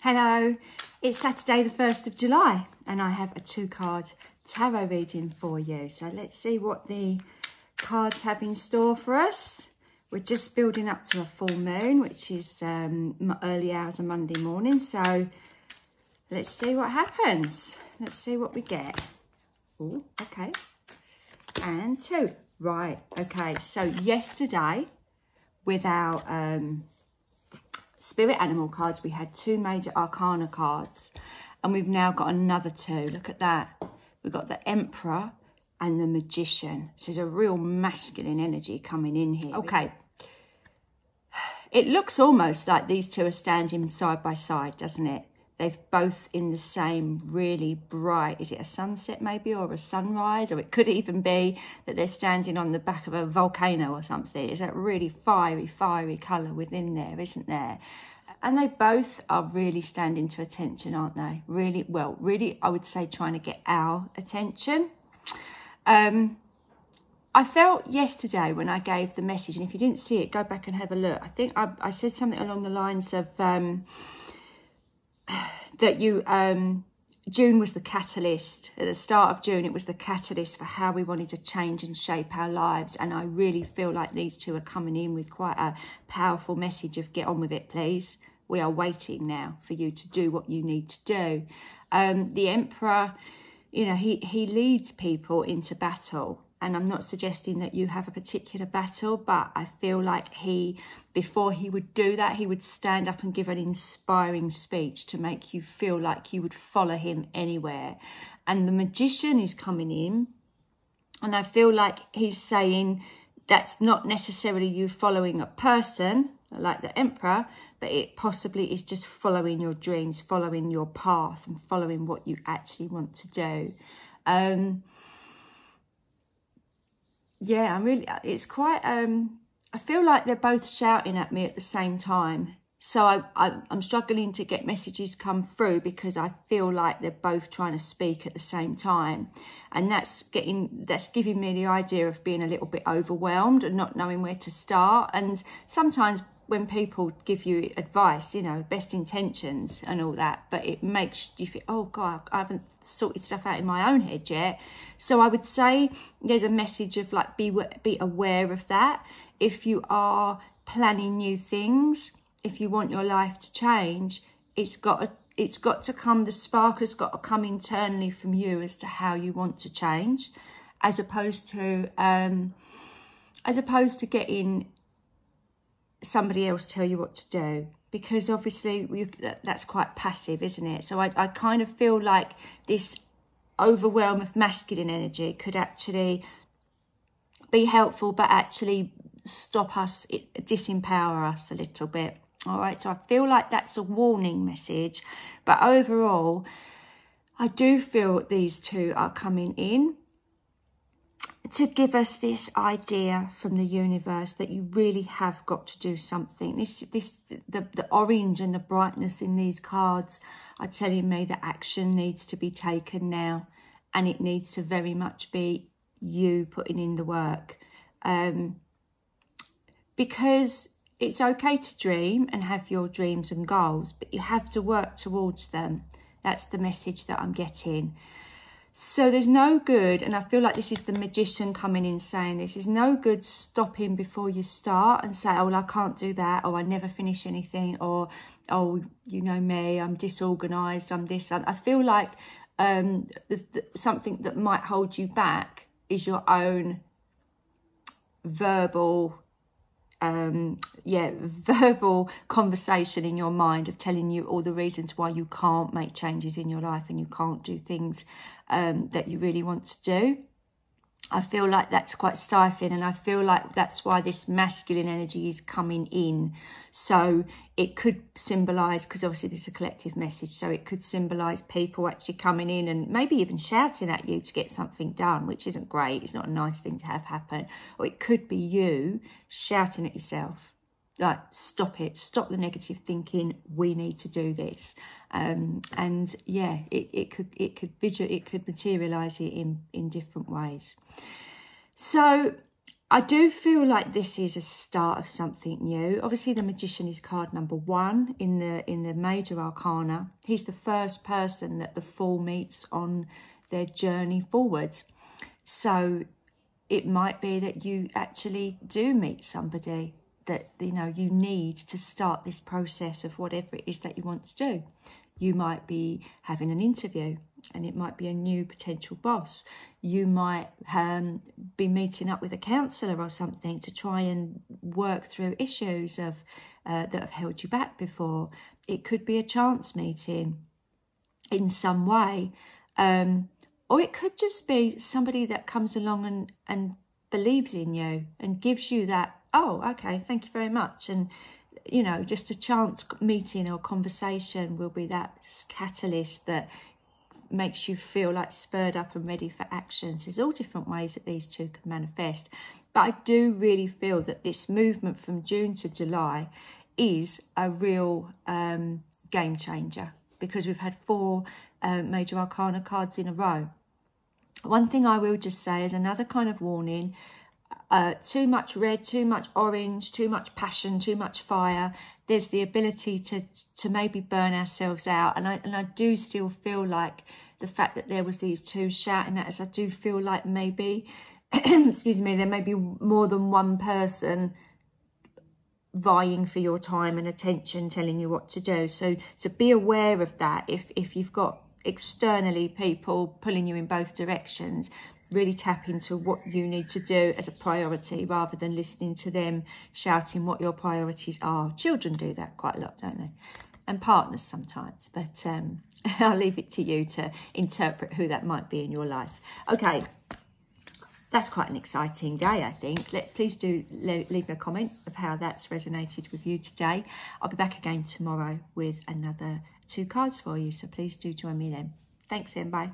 Hello, it's Saturday the 1st of July and I have a 2-card tarot reading for you. So let's see what the cards have in store for us. We're just building up to a full moon, which is early hours of Monday morning. So let's see what happens. Let's see what we get. Oh, okay. And 2. Right, okay. So yesterday with our spirit animal cards, we had 2 Major Arcana cards, and we've now got another 2. Look at that. We've got the Emperor and the Magician. So there's a real masculine energy coming in here. Okay. It looks almost like these 2 are standing side by side, doesn't it? They've both in the same really bright, is it a sunset maybe, or a sunrise? Or it could even be that they're standing on the back of a volcano or something. It's that really fiery colour within there, isn't there? And they both are really standing to attention, aren't they? Really, well, really, I would say trying to get our attention. I felt yesterday when I gave the message, and if you didn't see it, go back and have a look. I think I said something along the lines of that June was the catalyst. At the start of June, it was the catalyst for how we wanted to change and shape our lives. And I really feel like these 2 are coming in with quite a powerful message of get on with it, please. We are waiting now for you to do what you need to do. The Emperor, you know, he leads people into battle. And I'm not suggesting that you have a particular battle, but I feel like before he would do that, he would stand up and give an inspiring speech to make you feel like you would follow him anywhere. And the Magician is coming in, and I feel like he's saying that's not necessarily you following a person like the Emperor, but it possibly is just following your dreams, following your path, and following what you actually want to do. Yeah, it's quite, I feel like they're both shouting at me at the same time. So I'm struggling to get messages come through because I feel like they're both trying to speak at the same time. And that's giving me the idea of being a little bit overwhelmed and not knowing where to start. And sometimes when people give you advice, you know, best intentions and all that, but it makes you feel, oh God, I haven't sorted stuff out in my own head yet. So I would say there's a message of like, be aware of that. If you are planning new things, if you want your life to change, it's got to come, the spark has got to come internally from you as to how you want to change, as opposed to getting somebody else tell you what to do, because obviously that's quite passive, isn't it? So I kind of feel like this overwhelm of masculine energy could actually be helpful, but actually stop us, disempower us a little bit. All right, so I feel like that's a warning message, but overall I do feel these 2 are coming in to give us this idea from the universe that you really have got to do something. The orange and the brightness in these cards are telling me that action needs to be taken now, and it needs to very much be you putting in the work. Because it's okay to dream and have your dreams and goals, but you have to work towards them. That's the message that I'm getting. So there's no good, and I feel like this is the Magician coming in saying this, is no good stopping before you start and say, oh, well, I can't do that, or I never finish anything, or, oh, you know me, I'm disorganised, I'm this. I feel like something that might hold you back is your own verbal conversation in your mind of telling you all the reasons why you can't make changes in your life and you can't do things that you really want to do. I feel like that's quite stifling, and I feel like that's why this masculine energy is coming in. So it could symbolise, because obviously this is a collective message, so it could symbolise people actually coming in and maybe even shouting at you to get something done, which isn't great. It's not a nice thing to have happen. Or it could be you shouting at yourself, like, stop it, stop the negative thinking, we need to do this. And yeah, it could materialise it in different ways. So I do feel like this is a start of something new. Obviously, the Magician is card number 1 in the Major Arcana. He's the first person that the Fool meets on their journey forward. So it might be that you actually do meet somebody that, you know, you need to start this process of whatever it is that you want to do. You might be having an interview and it might be a new potential boss. You might be meeting up with a counsellor or something to try and work through issues of that have held you back before. It could be a chance meeting in some way. Or it could just be somebody that comes along and believes in you and gives you that, oh, okay, thank you very much. And, you know, just a chance meeting or conversation will be that catalyst that makes you feel like spurred up and ready for actions. There's all different ways that these two can manifest. But I do really feel that this movement from June to July is a real game changer, because we've had 4 Major Arcana cards in a row. One thing I will just say is another kind of warning. Too much red, too much orange, too much passion, too much fire. There's the ability to maybe burn ourselves out. And I do still feel like the fact that there was these 2 shouting at us, I do feel like maybe, excuse me, there may be more than one person vying for your time and attention, telling you what to do. So be aware of that. If you've got externally people pulling you in both directions, really tap into what you need to do as a priority rather than listening to them shouting what your priorities are. Children do that quite a lot, don't they? And partners sometimes. But I'll leave it to you to interpret who that might be in your life. Okay, that's quite an exciting day, I think. Please do leave me a comment of how that's resonated with you today. I'll be back again tomorrow with another 2 cards for you, so please do join me then. Thanks then, bye.